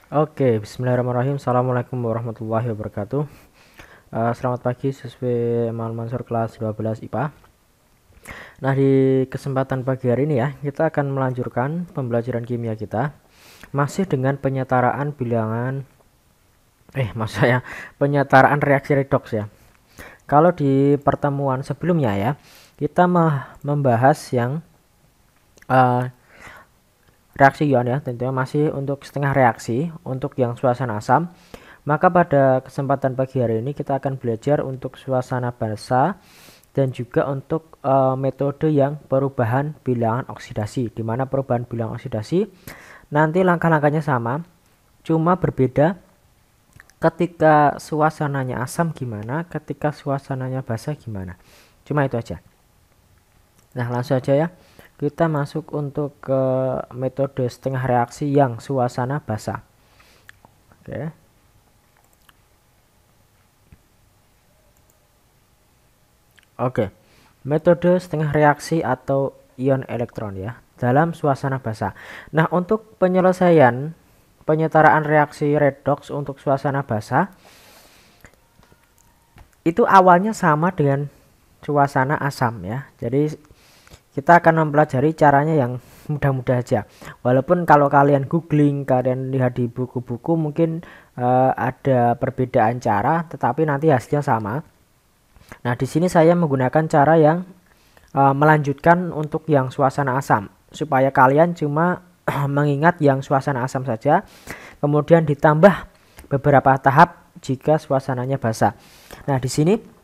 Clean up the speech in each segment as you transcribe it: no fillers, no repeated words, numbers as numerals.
Oke, bismillahirrahmanirrahim. Assalamualaikum warahmatullahi wabarakatuh. Selamat pagi siswi Mal Mansur kelas 12 IPA. Nah, di kesempatan pagi hari ini ya, kita akan melanjutkan pembelajaran kimia kita masih dengan penyetaraan bilangan maksudnya penyetaraan reaksi redoks ya. Kalau di pertemuan sebelumnya ya, kita membahas yang reaksi ion ya, tentunya masih untuk setengah reaksi untuk yang suasana asam. Maka pada kesempatan pagi hari ini kita akan belajar untuk suasana basa dan juga untuk metode yang perubahan bilangan oksidasi, di mana perubahan bilangan oksidasi nanti langkah-langkahnya sama, cuma berbeda ketika suasananya asam gimana, ketika suasananya basa gimana. Cuma itu aja. Nah, langsung aja ya. Kita masuk untuk ke metode setengah reaksi yang suasana basa. Oke. Oke. Metode setengah reaksi atau ion elektron ya dalam suasana basa. Nah, untuk penyelesaian penyetaraan reaksi redoks untuk suasana basa itu awalnya sama dengan suasana asam ya. Jadi kita akan mempelajari caranya yang mudah-mudah aja. Walaupun kalau kalian googling, kalian lihat di buku-buku mungkin ada perbedaan cara, tetapi nanti hasilnya sama. Nah, di sini saya menggunakan cara yang melanjutkan untuk yang suasana asam, supaya kalian cuma mengingat yang suasana asam saja, kemudian ditambah beberapa tahap jika suasananya basa. Nah, di sini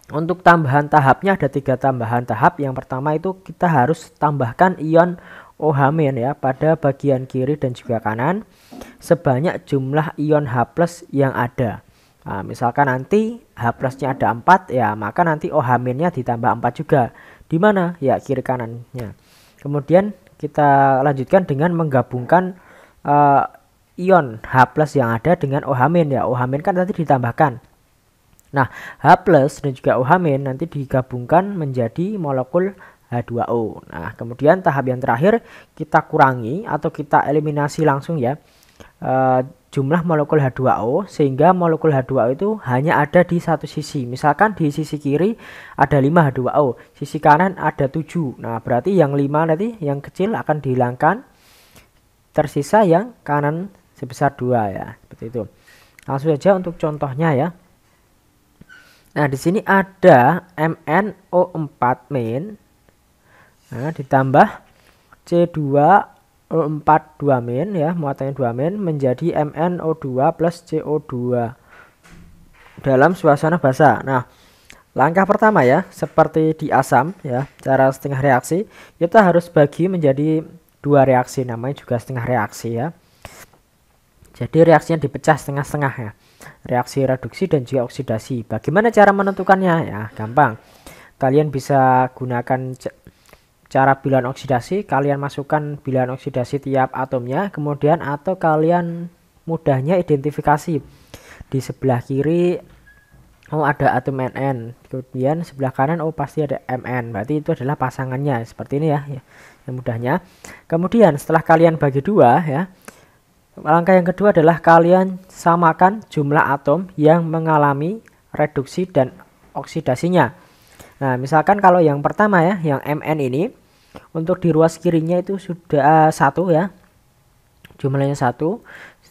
untuk tambahan tahapnya ada 3 tambahan tahap. Yang pertama itu kita harus tambahkan ion OH- ya pada bagian kiri dan juga kanan sebanyak jumlah ion H+ yang ada. Nah, misalkan nanti H+-nya ada 4 ya, maka nanti OH- ditambah 4 juga. Di mana? Ya, kiri kanannya. Kemudian kita lanjutkan dengan menggabungkan ion H+ yang ada dengan OH- ya. OH- kan tadi ditambahkan. Nah, H+ dan juga OH- nanti digabungkan menjadi molekul H2O. Nah, kemudian tahap yang terakhir kita kurangi atau kita eliminasi langsung ya jumlah molekul H2O, sehingga molekul H2O itu hanya ada di satu sisi. Misalkan di sisi kiri ada 5 H2O, sisi kanan ada 7. Nah, berarti yang 5 nanti yang kecil akan dihilangkan, tersisa yang kanan sebesar 2 ya, seperti itu. Langsung saja untuk contohnya ya. Nah, di sini ada MnO4 min. Nah, ditambah C2O4 2 min ya, muatannya 2 min menjadi MnO2 plus CO2 dalam suasana basa. Nah, langkah pertama ya, seperti di asam ya, cara setengah reaksi, kita harus bagi menjadi 2 reaksi, namanya juga setengah reaksi ya. Jadi reaksinya dipecah setengah-setengah ya. Reaksi reduksi dan juga oksidasi. Bagaimana cara menentukannya? Ya, gampang. Kalian bisa gunakan cara bilangan oksidasi. Kalian masukkan bilangan oksidasi tiap atomnya. Kemudian atau kalian mudahnya identifikasi. Di sebelah kiri ada atom Nn. Kemudian sebelah kanan pasti ada Mn. Berarti itu adalah pasangannya. Seperti ini ya. Yang mudahnya. Kemudian setelah kalian bagi 2 ya. Langkah yang kedua adalah kalian samakan jumlah atom yang mengalami reduksi dan oksidasinya. Nah, misalkan kalau yang pertama ya, yang Mn ini, untuk di ruas kirinya itu sudah 1 ya, jumlahnya 1,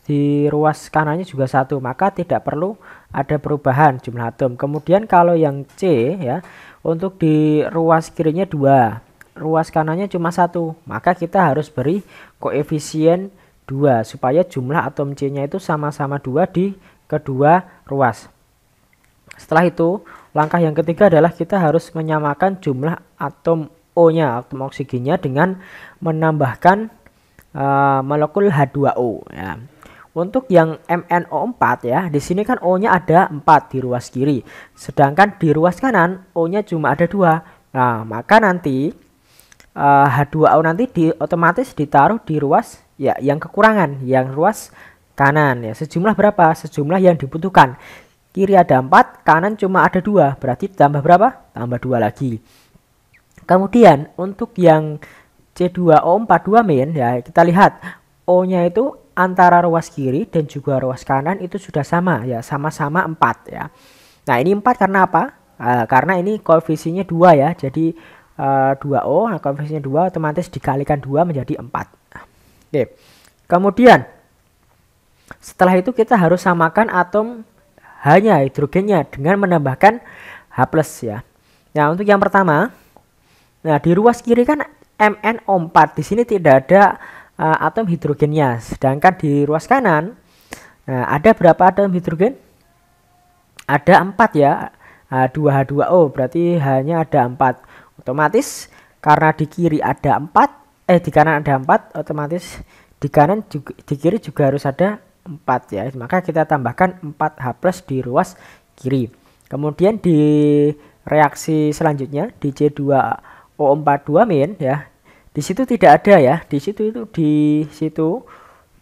di ruas kanannya juga 1, maka tidak perlu ada perubahan jumlah atom. Kemudian kalau yang C ya, untuk di ruas kirinya 2, ruas kanannya cuma 1, maka kita harus beri koefisien 2 supaya jumlah atom C-nya itu sama-sama 2 di kedua ruas. Setelah itu, langkah yang ketiga adalah kita harus menyamakan jumlah atom O-nya, atom oksigennya, dengan menambahkan molekul H2O ya. Untuk yang MnO4 ya, di sini kan O-nya ada 4 di ruas kiri, sedangkan di ruas kanan O-nya cuma ada 2. Nah, maka nanti H2O nanti otomatis ditaruh di ruas ya yang kekurangan, yang ruas kanan ya. Sejumlah berapa? Sejumlah yang dibutuhkan. Kiri ada 4, kanan cuma ada 2, berarti tambah berapa? Tambah 2 lagi. Kemudian untuk yang C2O4 2 min ya, kita lihat O-nya itu antara ruas kiri dan juga ruas kanan itu sudah sama ya, sama-sama 4 ya. Nah, ini 4 karena apa? Karena ini koefisiennya 2 ya. Jadi 2O, nah koefisiennya 2 otomatis dikalikan 2 menjadi 4. Oke. Kemudian setelah itu kita harus samakan atom H-nya, hidrogennya dengan menambahkan H+ ya. Nah, untuk yang pertama, nah di ruas kiri kan MnO4, di sini tidak ada atom hidrogennya. Sedangkan di ruas kanan, nah ada berapa atom hidrogen? Ada 4 ya. 2H2O, berarti H-nya ada 4. Otomatis karena di kiri ada 4, di kanan ada 4, otomatis di kanan juga, di kiri juga harus ada 4 ya. Maka kita tambahkan 4H+ di ruas kiri. Kemudian di reaksi selanjutnya di C2O42- ya. Di situ tidak ada ya. Di situ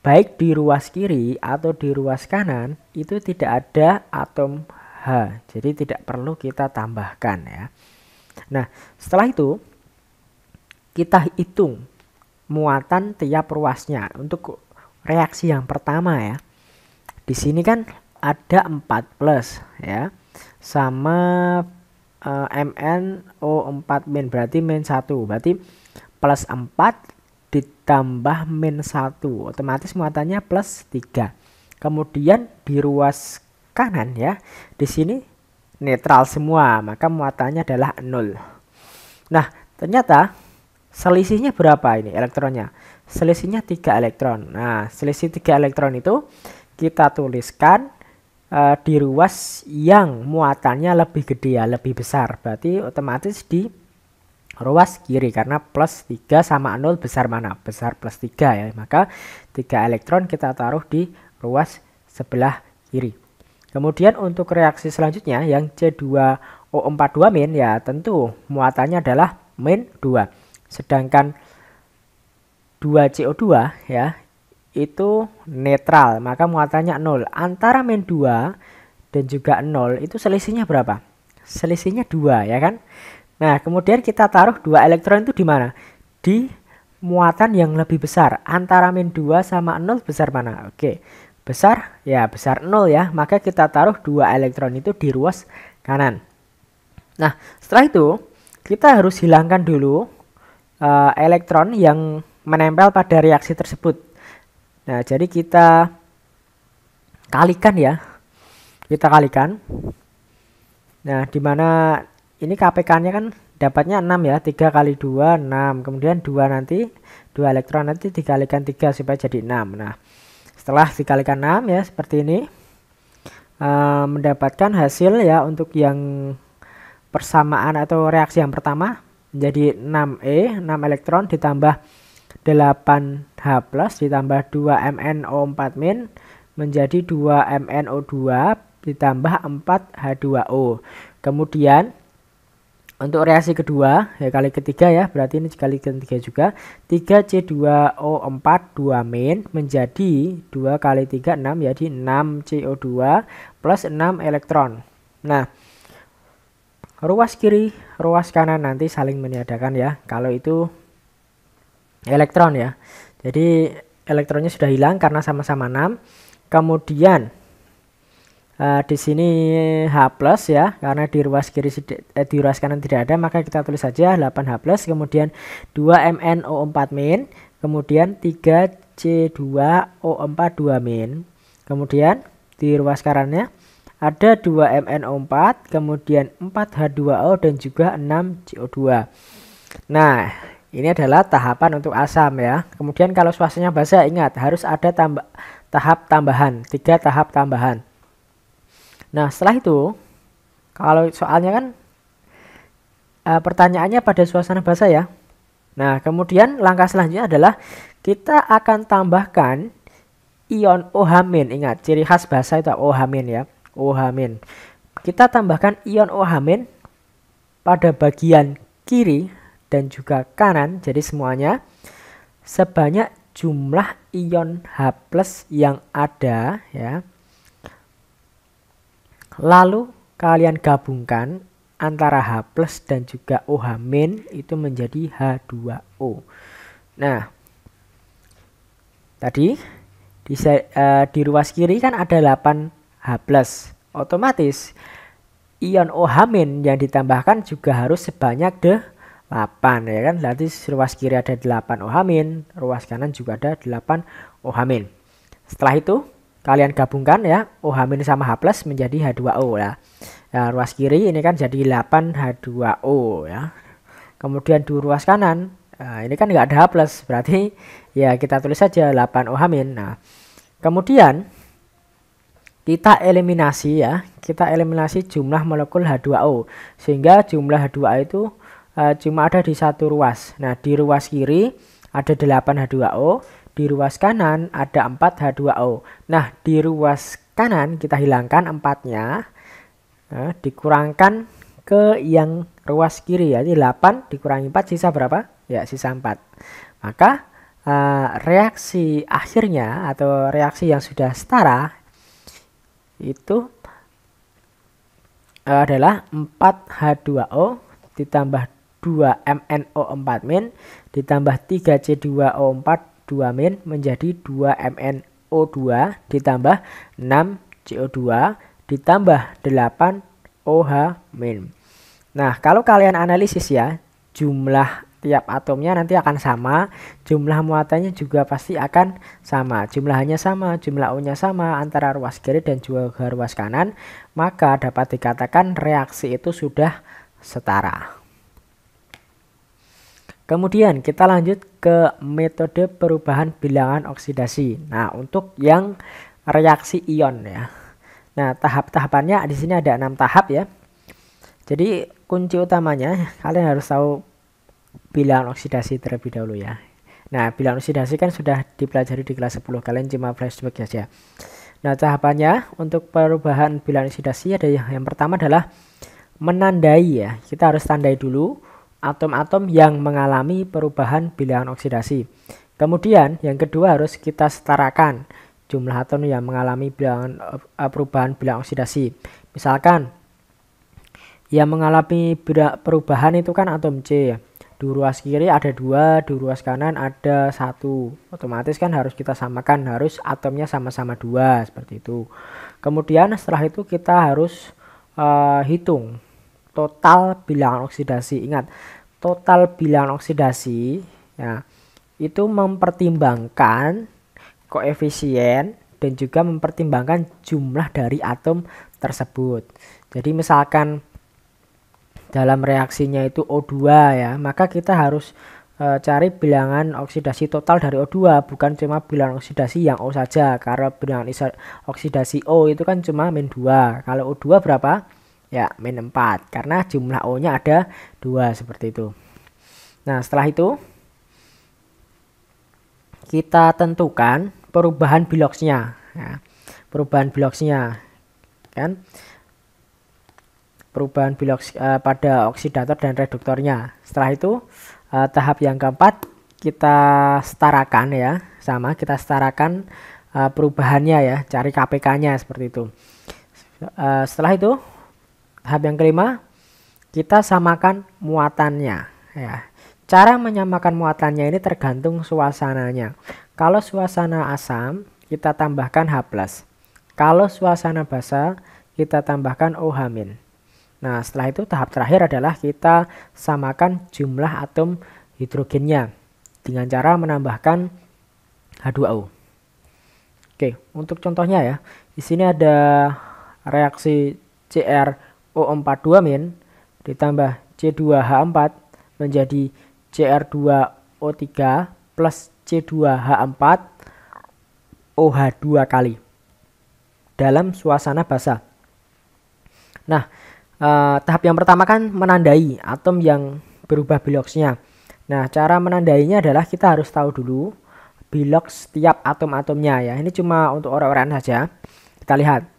baik di ruas kiri atau di ruas kanan itu tidak ada atom H. Jadi tidak perlu kita tambahkan ya. Nah, setelah itu kita hitung muatan tiap ruasnya untuk reaksi yang pertama ya. Di sini kan ada 4+ ya. Sama MnO4- berarti -1. Berarti plus 4 ditambah -1. Otomatis muatannya +3. Kemudian di ruas kanan ya. Di sini netral semua, maka muatannya adalah 0. Nah, ternyata selisihnya berapa ini elektronnya? Selisihnya 3 elektron. Nah, selisih 3 elektron itu kita tuliskan di ruas yang muatannya lebih gede ya, lebih besar. Berarti otomatis di ruas kiri karena +3 sama 0 besar mana? Besar +3 ya. Maka 3 elektron kita taruh di ruas sebelah kiri. Kemudian untuk reaksi selanjutnya yang C2O42- ya tentu muatannya adalah -2. Sedangkan 2CO2 ya itu netral, maka muatannya 0. Antara -2 dan juga 0 itu selisihnya berapa? Selisihnya 2 ya kan? Nah, kemudian kita taruh 2 elektron itu di mana? Di muatan yang lebih besar. Antara -2 sama 0 besar mana? Oke. Besar ya, besar 0 ya. Maka kita taruh 2 elektron itu di ruas kanan. Nah, setelah itu kita harus hilangkan dulu elektron yang menempel pada reaksi tersebut. Nah, jadi kita kalikan ya. Kita kalikan. Nah, dimana ini KPK-nya kan dapatnya 6 ya. 3 kali 2, 6. Kemudian 2 nanti, 2 elektron nanti dikalikan 3 supaya jadi 6. Nah, setelah dikalikan 6 ya, seperti ini. Mendapatkan hasil ya untuk yang persamaan atau reaksi yang pertama. Menjadi 6E, 6 elektron ditambah 8H+ ditambah 2MnO4- menjadi 2MnO2 ditambah 4H2O. Kemudian untuk reaksi kedua ya kali ketiga ya, berarti ini dikali ketiga juga. 3C2O4 2- menjadi 2 kali 3 6 jadi 6CO2 plus 6 elektron. Nah, ruas kiri, ruas kanan nanti saling meniadakan ya. Kalau itu elektron ya. Jadi elektronnya sudah hilang karena sama-sama 6. Kemudian di sini H+ ya, karena di ruas kiri di ruas kanan tidak ada, maka kita tulis saja 8H+, kemudian 2MnO4-, kemudian 3C2O4 2-. Kemudian di ruas kanannya ada 2MnO4, kemudian 4H2O dan juga 6CO2. Nah, ini adalah tahapan untuk asam ya. Kemudian kalau suasananya basa, ingat harus ada tahap tambahan, 3 tahap tambahan. Nah, setelah itu kalau soalnya kan pertanyaannya pada suasana basa ya. Nah, kemudian langkah selanjutnya adalah kita akan tambahkan ion OH-. Ingat, ciri khas basa itu OH- ya. OH-. Kita tambahkan ion OH- pada bagian kiri dan juga kanan, jadi semuanya sebanyak jumlah ion H+ yang ada ya. Lalu kalian gabungkan antara H+ dan juga OH- itu menjadi H2O. Nah, tadi di ruas kiri kan ada 8H+. Otomatis ion OH- yang ditambahkan juga harus sebanyak 8 ya kan. Berarti ruas kiri ada 8 OH-, ruas kanan juga ada 8 OH-. Setelah itu kalian gabungkan ya, OH- sama H+ menjadi H2O ya. Nah, ruas kiri ini kan jadi 8H2O ya. Kemudian di ruas kanan, nah ini kan nggak ada H+, berarti ya kita tulis saja 8 OH-. Nah, kemudian kita eliminasi ya, kita eliminasi jumlah molekul H2O sehingga jumlah H2O itu cuma ada di satu ruas. Nah, di ruas kiri ada 8 H2O, di ruas kanan ada 4 H2O. Nah, di ruas kanan kita hilangkan 4-nya, dikurangkan ke yang ruas kiri ya. Jadi 8 dikurangi 4 sisa berapa? Ya, sisa 4. Maka reaksi akhirnya atau reaksi yang sudah setara itu adalah 4H2O ditambah 2MnO4- ditambah 3C2O4 2- menjadi 2MnO2 ditambah 6CO2 ditambah 8OH-. Nah, kalau kalian analisis ya, jumlah tiap atomnya nanti akan sama, jumlah muatannya juga pasti akan sama, jumlahnya sama, jumlah O-nya sama antara ruas kiri dan juga ruas kanan, maka dapat dikatakan reaksi itu sudah setara. Kemudian kita lanjut ke metode perubahan bilangan oksidasi. Nah, untuk yang reaksi ion ya. Nah, tahap-tahapannya di sini ada 6 tahap ya. Jadi kunci utamanya kalian harus tahu bilangan oksidasi terlebih dahulu ya. Nah, bilangan oksidasi kan sudah dipelajari di kelas 10, kalian cuma flashback saja. Nah, tahapannya untuk perubahan bilangan oksidasi ada yang pertama adalah menandai ya. Kita harus tandai dulu atom-atom yang mengalami perubahan bilangan oksidasi. Kemudian yang kedua harus kita setarakan jumlah atom yang mengalami perubahan bilangan oksidasi. Misalkan yang mengalami perubahan itu kan atom C ya. Di ruas kiri ada 2, di ruas kanan ada 1. Otomatis kan harus kita samakan, harus atomnya sama-sama 2 seperti itu. Kemudian setelah itu kita harus hitung total bilangan oksidasi. Ingat, total bilangan oksidasi ya, itu mempertimbangkan koefisien dan juga mempertimbangkan jumlah dari atom tersebut. Jadi misalkan dalam reaksinya itu O2 ya, maka kita harus cari bilangan oksidasi total dari O2, bukan cuma bilangan oksidasi yang O saja, karena bilangan oksidasi O itu kan cuma -2. Kalau O2 berapa? Ya, -4, karena jumlah O-nya ada 2 seperti itu. Nah, setelah itu kita tentukan perubahan biloxnya ya. Perubahan biloxnya kan, perubahan bilox pada oksidator dan reduktornya. Setelah itu tahap yang keempat kita setarakan ya, sama kita setarakan perubahannya ya, cari KPK-nya seperti itu. Setelah itu tahap yang kelima kita samakan muatannya ya. Cara menyamakan muatannya ini tergantung suasananya. Kalau suasana asam kita tambahkan H+. Kalau suasana basa kita tambahkan OH-. Nah, setelah itu tahap terakhir adalah kita samakan jumlah atom hidrogennya dengan cara menambahkan H2O. Oke, untuk contohnya ya, di sini ada reaksi CrO42- ditambah C2H4 menjadi Cr2O3 plus C2H4 OH2 kali dalam suasana basa. Nah, tahap yang pertama kan menandai atom yang berubah biloxnya. Nah, cara menandainya adalah kita harus tahu dulu bilox setiap atom-atomnya ya. Ini cuma untuk orang-orang saja. Kita lihat.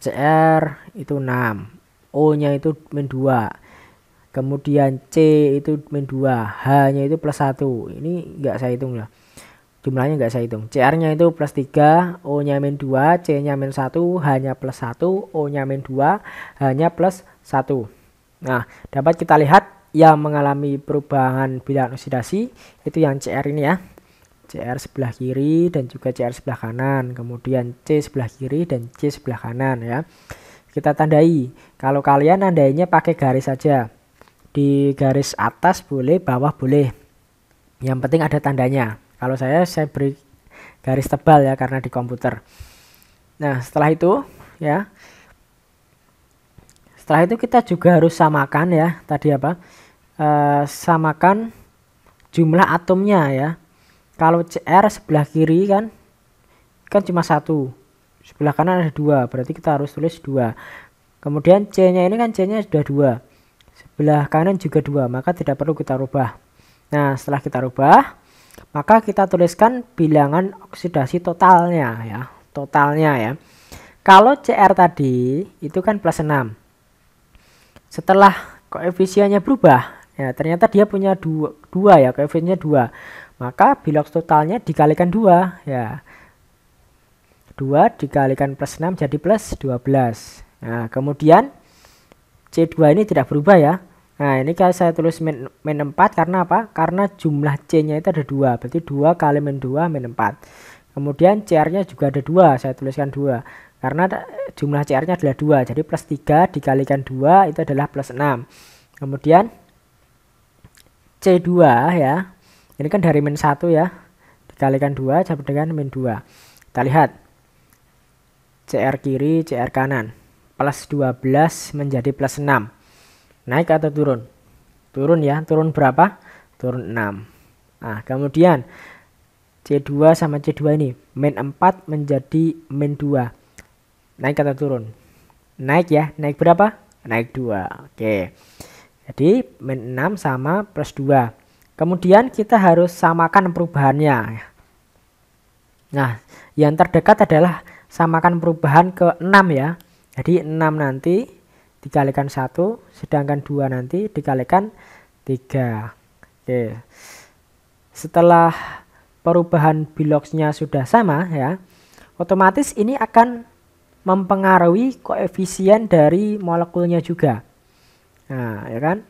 Cr itu 6, O-nya itu -2. Kemudian C itu -2, H-nya itu +1. Ini enggak saya hitung ya. Jumlahnya enggak saya hitung. Cr-nya itu +3, O-nya -2, C-nya -1, H-nya +1, O-nya -2, H-nya +1. Nah, dapat kita lihat yang mengalami perubahan bilangan oksidasi itu yang Cr ini ya. CR sebelah kiri dan juga CR sebelah kanan, kemudian C sebelah kiri dan C sebelah kanan ya. Kita tandai. Kalau kalian nandainya pakai garis saja. Di garis atas boleh, bawah boleh. Yang penting ada tandanya. Kalau saya beri garis tebal ya karena di komputer. Nah, setelah itu ya. Setelah itu kita juga harus samakan ya. Tadi apa? Samakan jumlah atomnya ya. Kalau CR sebelah kiri kan cuma 1, sebelah kanan ada 2, berarti kita harus tulis 2. Kemudian C nya ini kan C nya sudah 2, sebelah kanan juga 2, maka tidak perlu kita rubah. Nah, setelah kita rubah, maka kita tuliskan bilangan oksidasi totalnya ya, ya. Kalau CR tadi itu kan plus 6, setelah koefisiennya berubah ya, ternyata dia punya 2 ya, koefisiennya 2, maka biloks totalnya dikalikan 2 ya. 2 dikalikan plus 6 jadi plus 12. Nah, kemudian C2 ini tidak berubah ya. Nah, ini kalau saya tulis min 4 karena apa? Karena jumlah C-nya itu ada 2, berarti 2 kali min 2 min 4. Kemudian CR-nya juga ada 2, saya tuliskan 2. Karena jumlah CR-nya adalah 2, jadi plus 3 dikalikan 2 itu adalah plus 6. Kemudian C2 ya. Ini kan dari min 1 ya, dikalikan 2 sama dengan min 2. Kita lihat CR kiri, CR kanan, plus 12 menjadi plus 6. Naik atau turun? Turun ya, turun berapa? Turun 6. Nah, kemudian C2 sama C2 ini, min 4 menjadi min 2. Naik atau turun? Naik ya, naik berapa? Naik 2. Oke. Jadi min 6 sama plus 2. Kemudian kita harus samakan perubahannya. Nah, yang terdekat adalah samakan perubahan ke 6 ya. Jadi 6 nanti dikalikan 1, sedangkan 2 nanti dikalikan 3. Oke. Setelah perubahan biloksnya sudah sama ya, otomatis ini akan mempengaruhi koefisien dari molekulnya juga. Nah, ya kan?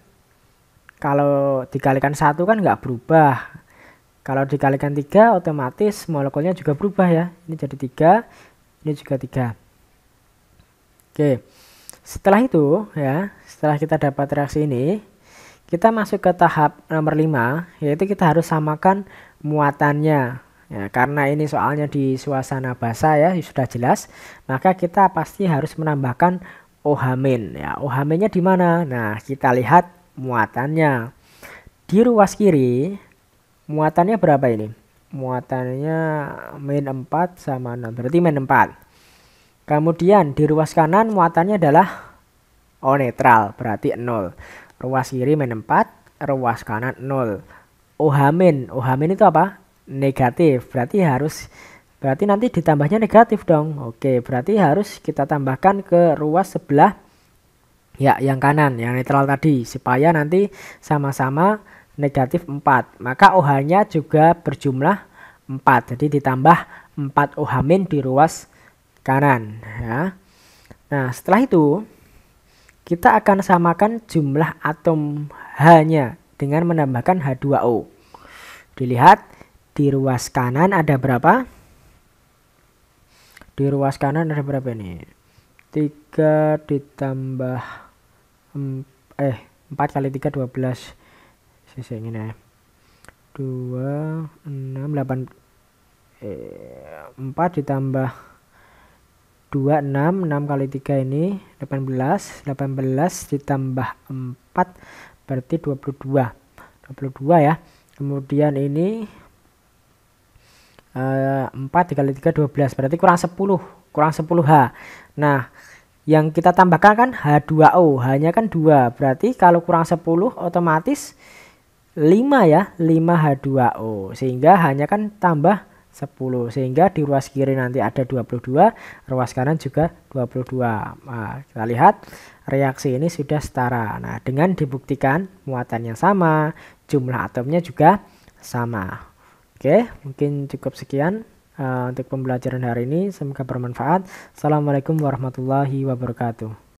Kalau dikalikan 1 kan nggak berubah. Kalau dikalikan 3 otomatis molekulnya juga berubah ya. Ini jadi 3, ini juga 3. Oke. Setelah itu ya, setelah kita dapat reaksi ini, kita masuk ke tahap nomor 5, yaitu kita harus samakan muatannya. Ya, karena ini soalnya di suasana basah ya, sudah jelas, maka kita pasti harus menambahkan OH- ya. OH- di mana? Nah, kita lihat muatannya. Di ruas kiri muatannya berapa ini? Muatannya min 4 sama 6, berarti min 4. Kemudian di ruas kanan muatannya adalah O netral, berarti 0. Ruas kiri min 4, ruas kanan 0. OH-, OH- itu apa? Negatif, berarti nanti ditambahnya negatif dong. Oke, berarti harus kita tambahkan ke ruas sebelah ya, yang kanan, yang netral tadi, supaya nanti sama-sama negatif 4. Maka OH-nya juga berjumlah 4. Jadi ditambah 4 OH- di ruas kanan ya. Nah, setelah itu kita akan samakan jumlah atom H-nya dengan menambahkan H2O. Dilihat di ruas kanan ada berapa? Di ruas kanan ada berapa ini? 3 ditambah 4 kali 3 12. Sisi ini ya. 2 6 8 4 ditambah 2 6 kali 3 ini 18 ditambah 4 berarti 22 ya. Kemudian ini 4 dikali 3 12 berarti kurang 10 H. Nah, yang kita tambahkan kan H2O, H-nya kan 2. Berarti kalau kurang 10 otomatis 5 ya, 5 H2O. Sehingga H-nya kan tambah 10. Sehingga di ruas kiri nanti ada 22, ruas kanan juga 22. Nah, kita lihat reaksi ini sudah setara. Nah, dengan dibuktikan muatannya sama, jumlah atomnya juga sama. Oke, mungkin cukup sekian untuk pembelajaran hari ini. Semoga bermanfaat. Assalamualaikum warahmatullahi wabarakatuh.